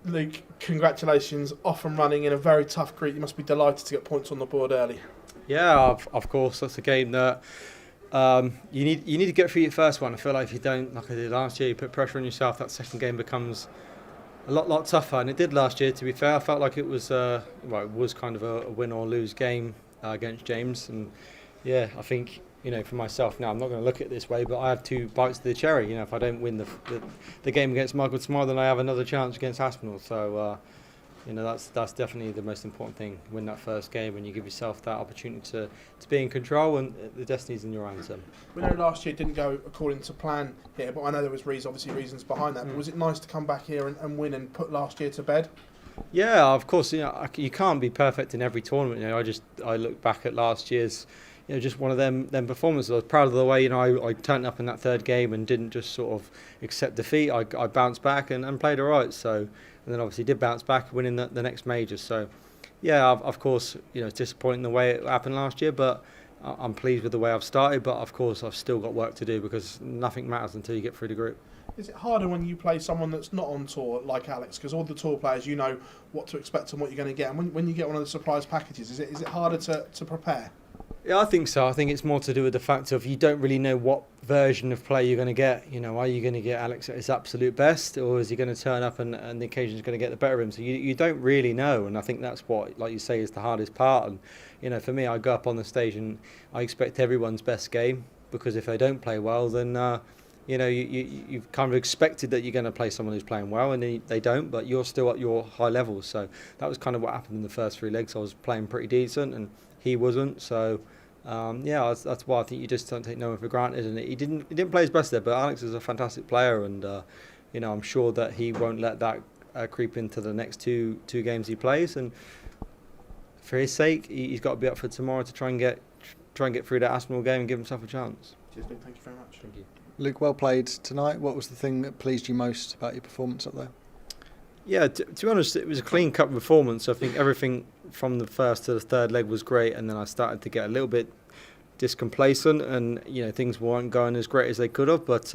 Luke, congratulations, off and running in a very tough group. You must be delighted to get points on the board early. Yeah, of course. That's a game that you need to get through your first one. I feel like if you don't, like I did last year, you put pressure on yourself, that second game becomes a lot tougher. And it did last year, to be fair. I felt like it was it was kind of a win or lose game against James. And yeah, I think, for myself now, I'm not going to look at it this way, but I have 2 bites to the cherry. If I don't win the game against Michael tomorrow, then I have another chance against Aspinall. So, that's definitely the most important thing. Win that first game, and you give yourself that opportunity to be in control, and the destiny's in your hands. We know last year didn't go according to plan here, but I know there was obviously reasons behind that. But was it nice to come back here and win and put last year to bed? Yeah, of course. You can't be perfect in every tournament. I look back at last year's. Just one of them performances. I was proud of the way, I turned up in that third game and didn't just sort of accept defeat. I bounced back and played all right. So, and then obviously did bounce back, winning the next major. So, yeah, of course, it's disappointing the way it happened last year, but I'm pleased with the way I've started. But of course, I've still got work to do because nothing matters until you get through the group. Is it harder when you play someone that's not on tour like Alex? Because all the tour players, know what to expect and what you're going to get. And when you get one of the surprise packages, is it harder to prepare? Yeah, I think so. I think it's more to do with the fact of you don't really know what version of play you're going to get. Are you going to get Alex at his absolute best, or is he going to turn up and the occasion is going to get the better of him? So you don't really know, and I think that's what, like you say, is the hardest part. And for me, I go up on the stage and I expect everyone's best game, because if they don't play well, then you've kind of expected that you're going to play someone who's playing well, and they don't, but you're still at your high level. So that was kind of what happened in the first 3 legs. I was playing pretty decent, and he wasn't. So that's why I think you just don't take no one for granted. And he didn't play his best there, but Alex is a fantastic player, and I'm sure that he won't let that creep into the next two games he plays. And for his sake, he's got to be up for tomorrow to try and get through that Aspinall game and give himself a chance. Cheers, Luke. Thank you very much. Thank you. Luke, well played tonight. What was the thing that pleased you most about your performance up there? Yeah, to be honest, it was a clean-cut performance. I think everything from the first to the third leg was great, and then I started to get a little bit discomplacent, and things weren't going as great as they could have. But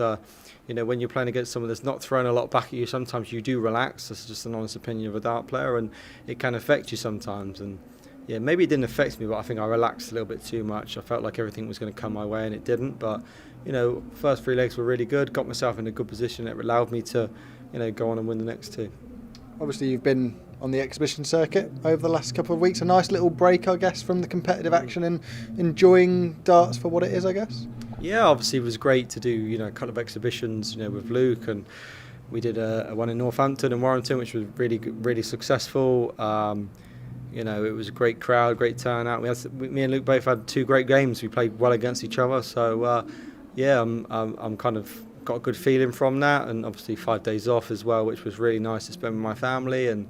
when you're playing against someone that's not throwing a lot back at you, sometimes you do relax. That's just an honest opinion of a dart player, and it can affect you sometimes. And yeah, maybe it didn't affect me, but I think I relaxed a little bit too much. I felt like everything was going to come my way, and it didn't. But first 3 legs were really good. Got myself in a good position. It allowed me to go on and win the next 2. Obviously, you've been on the exhibition circuit over the last couple of weeks. A nice little break, I guess, from the competitive action and enjoying darts for what it is, I guess. Yeah, obviously it was great to do a couple of exhibitions with Luke, and we did a one in Northampton and Warrington, which was really successful. It was a great crowd, great turnout. Me and Luke both had 2 great games. We played well against each other, so I'm kind of got a good feeling from that, and obviously 5 days off as well, which was really nice to spend with my family. And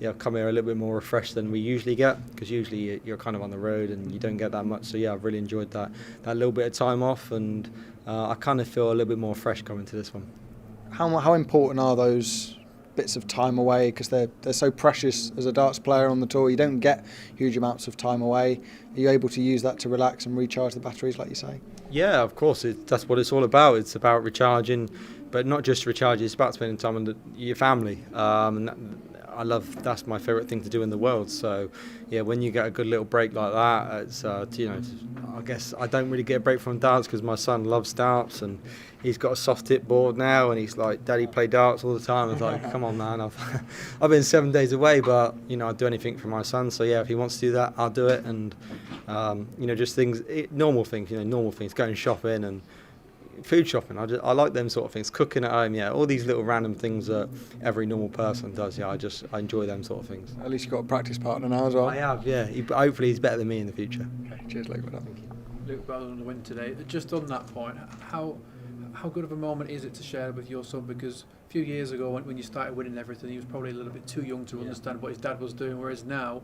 I've come here a little bit more refreshed than we usually get, because usually you're kind of on the road and you don't get that much. So I've really enjoyed that little bit of time off, and I kind of feel a little bit more fresh coming to this one. How important are those bits of time away, because they're so precious as a darts player on the tour? You don't get huge amounts of time away. Are you able to use that to relax and recharge the batteries, like you say? Yeah, of course. That's what it's all about. It's about recharging, but not just recharging. It's about spending time with your family. That's my favourite thing to do in the world. So, when you get a good little break like that, it's I guess I don't really get a break from darts because my son loves darts, and he's got a soft tip board now, and he's like, "Daddy, play darts all the time." It's like, come on, man. I've been 7 days away, but I'd do anything for my son. So if he wants to do that, I'll do it. And just things, normal things, going shopping and food shopping. I like them sort of things. Cooking at home, all these little random things that every normal person does. I enjoy them sort of things. At least you've got a practice partner now as well. I have, yeah. Hopefully he's better than me in the future. Okay, cheers, Luke. Luke, well done on the win today. Just on that point, how good of a moment is it to share with your son? Because a few years ago, when you started winning everything, he was probably a little bit too young to understand what his dad was doing, whereas now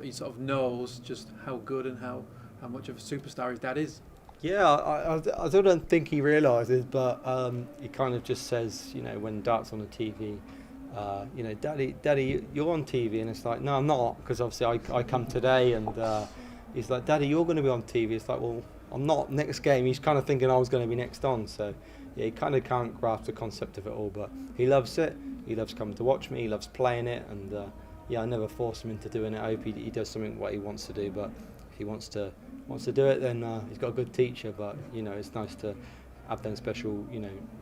he sort of knows just how good and how much of a superstar his dad is. Yeah, I don't think he realises, but he kind of just says, when darts on the TV, Daddy, you're on TV, and it's like, no, I'm not, because obviously I come today, and he's like, Daddy, you're going to be on TV. It's like, well, I'm not. Next game, he's kind of thinking I was going to be next on. So he kind of can't grasp the concept of it all, but he loves it. He loves coming to watch me. He loves playing it, and I never force him into doing it. I hope he does something what he wants to do, but if he wants to do it, then he's got a good teacher. But it's nice to have them special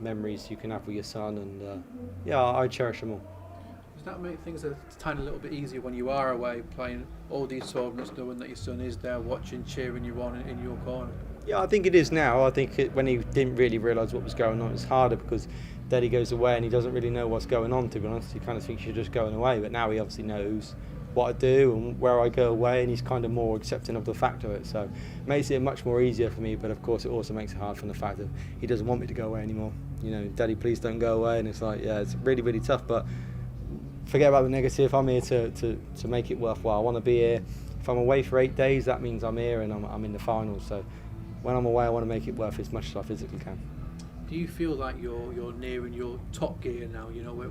memories you can have with your son, and I cherish them all. Does that make things a tiny little bit easier when you are away playing all these tournaments, knowing that your son is there watching, cheering you on in your corner? Yeah, I think it is now. I think when he didn't really realise what was going on, it's harder because Daddy goes away and he doesn't really know what's going on, to be honest. He kind of thinks you're just going away, but now he obviously knows what I do and where I go away, and he's kind of more accepting of the fact of it. So it makes it much more easier for me, but of course it also makes it hard from the fact that he doesn't want me to go away anymore. Daddy, please don't go away. And it's like, it's really, really tough, but forget about the negative. I'm here to make it worthwhile. I want to be here. If I'm away for 8 days, that means I'm here and I'm in the finals. So when I'm away, I want to make it worth as much as I physically can. Do you feel like you're nearing your top gear now? We're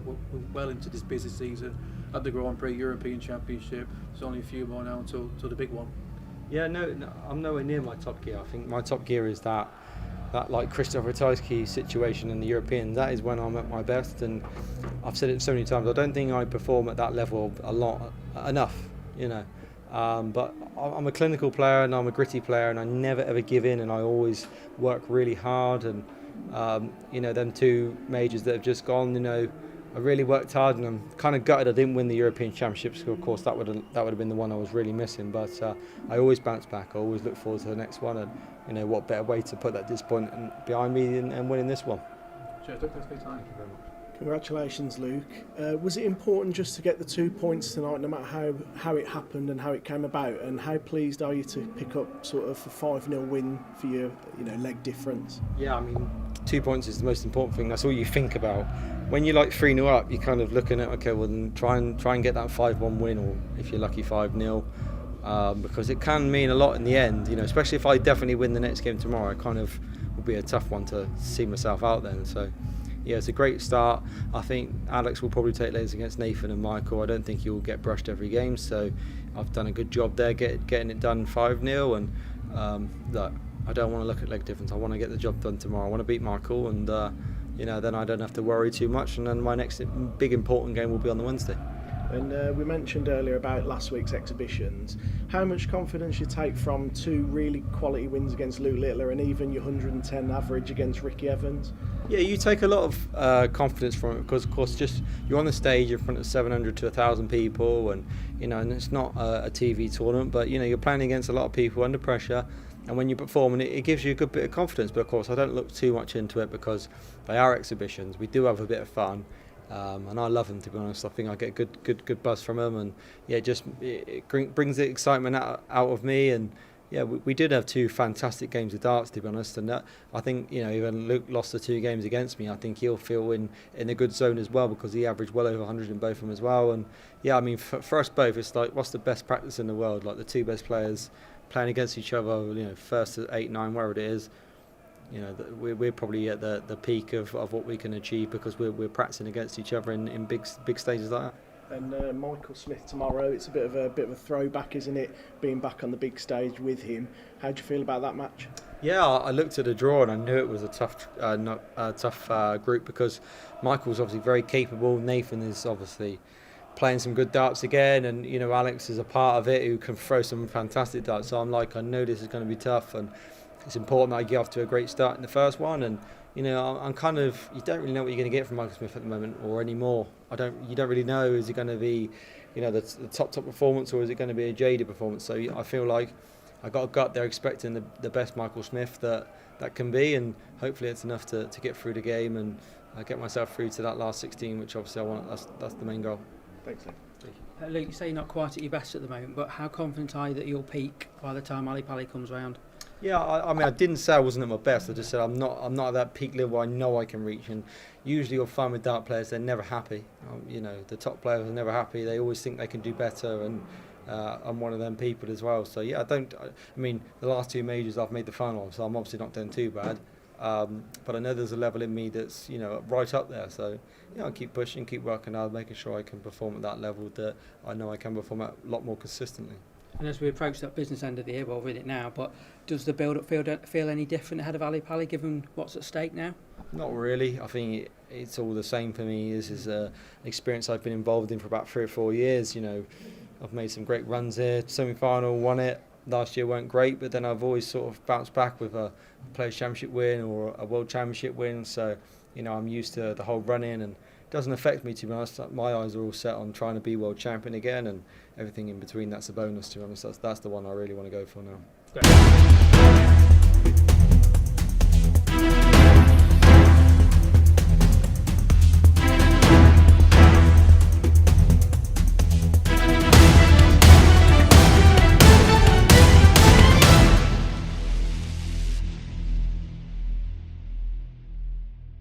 well into this busy season at the Grand Prix, European Championship. There's only a few more now until the big one. Yeah, no, I'm nowhere near my top gear. I think my top gear is that like Christopher Ratajski situation in the European. That is when I'm at my best, and I've said it so many times. I don't think I perform at that level enough. But I'm a clinical player and I'm a gritty player, and I never ever give in, and I always work really hard. And them 2 majors that have just gone, I really worked hard, and I'm kind of gutted I didn't win the European Championships. Of course, that would have been the one I was really missing. But I always bounce back. I always look forward to the next one, and what better way to put that disappointment behind me and winning this one. Cheers, Doug. Thank you very much. Congratulations, Luke. Was it important just to get the 2 points tonight, no matter how it happened and how it came about? And how pleased are you to pick up sort of a 5-0 win for your leg difference? Yeah, I mean, 2 points is the most important thing. That's all you think about. When you're like 3-0 up, you're kind of looking at, okay, well then try and get that 5-1 win, or if you're lucky 5-0, because it can mean a lot in the end. Especially if I definitely win the next game tomorrow, it kind of will be a tough one to see myself out then. So yeah, it's a great start. I think Alex will probably take legs against Nathan and Michael. I don't think he will get brushed every game, so I've done a good job there getting it done 5-0. And look, I don't want to look at leg difference. I want to get the job done tomorrow. I want to beat Michael, and then I don't have to worry too much. And then my next big important game will be on the Wednesday. And we mentioned earlier about last week's exhibitions. How much confidence you take from 2 really quality wins against Luke Littler and even your 110 average against Ricky Evans? Yeah, you take a lot of confidence from it because, of course, just you're on the stage in front of 700 to 1,000 people, and and it's not a TV tournament, but you're playing against a lot of people under pressure, and when you perform, and it gives you a good bit of confidence. But of course, I don't look too much into it because they are exhibitions. We do have a bit of fun. And I love them, to be honest. I think I get good buzz from them, and it brings the excitement out of me. And we did have 2 fantastic games of darts, to be honest. And I think even Luke lost the 2 games against me, I think he'll feel in a good zone as well, because he averaged well over 100 in both of them as well. And I mean for us both, it's like, what's the best practice in the world? Like the 2 best players playing against each other, first to 8, 9, wherever it is. We're probably at the peak of what we can achieve because we're practicing against each other in big stages like that. And Michael Smith tomorrow, it's a bit of a throwback, isn't it? Being back on the big stage with him. How do you feel about that match? Yeah, I looked at the draw and I knew it was a tough group because Michael's obviously very capable. Nathan is obviously playing some good darts again, and Alex is a part of it who can throw some fantastic darts. So I know this is going to be tough, and it's important that I get off to a great start in the first one. And I'm kind of, you don't really know what you're going to get from Michael Smith at the moment or anymore. You don't really know, is it going to be the top performance, or is it going to be a jaded performance? So I feel like I got a gut there expecting the best Michael Smith that can be, and hopefully it's enough to get through the game and get myself through to that last 16, which obviously I want. That's the main goal. Thanks, Luke. Thank you. Luke, you say you're not quite at your best at the moment, but how confident are you that you'll peak by the time Ali Pali comes round? Yeah, I mean, I didn't say I wasn't at my best. I just said I'm not at that peak level I know I can reach. And usually you'll find with dart players, they're never happy. The top players are never happy. They always think they can do better, and I'm one of them people as well. So yeah, I mean, the last 2 majors I've made the final, so I'm obviously not doing too bad. But I know there's a level in me that's right up there. So I keep pushing, keep working hard, making sure I can perform at that level that I know I can perform at a lot more consistently. And as we approach that business end of the year, well, we're in it now, but does the build-up feel any different ahead of Ali Pali, given what's at stake now? Not really. I think it's all the same for me. This is an experience I've been involved in for about 3 or 4 years. You know, I've made some great runs here. Semi-final, won it. Last year weren't great, but then I've always sort of bounced back with a Players' Championship win or a World Championship win. So, you know, I'm used to the whole run-in, and it doesn't affect me, to be honest. My eyes are all set on trying to be World Champion again, and everything in between, that's a bonus, to be honest. That's the one I really want to go for now.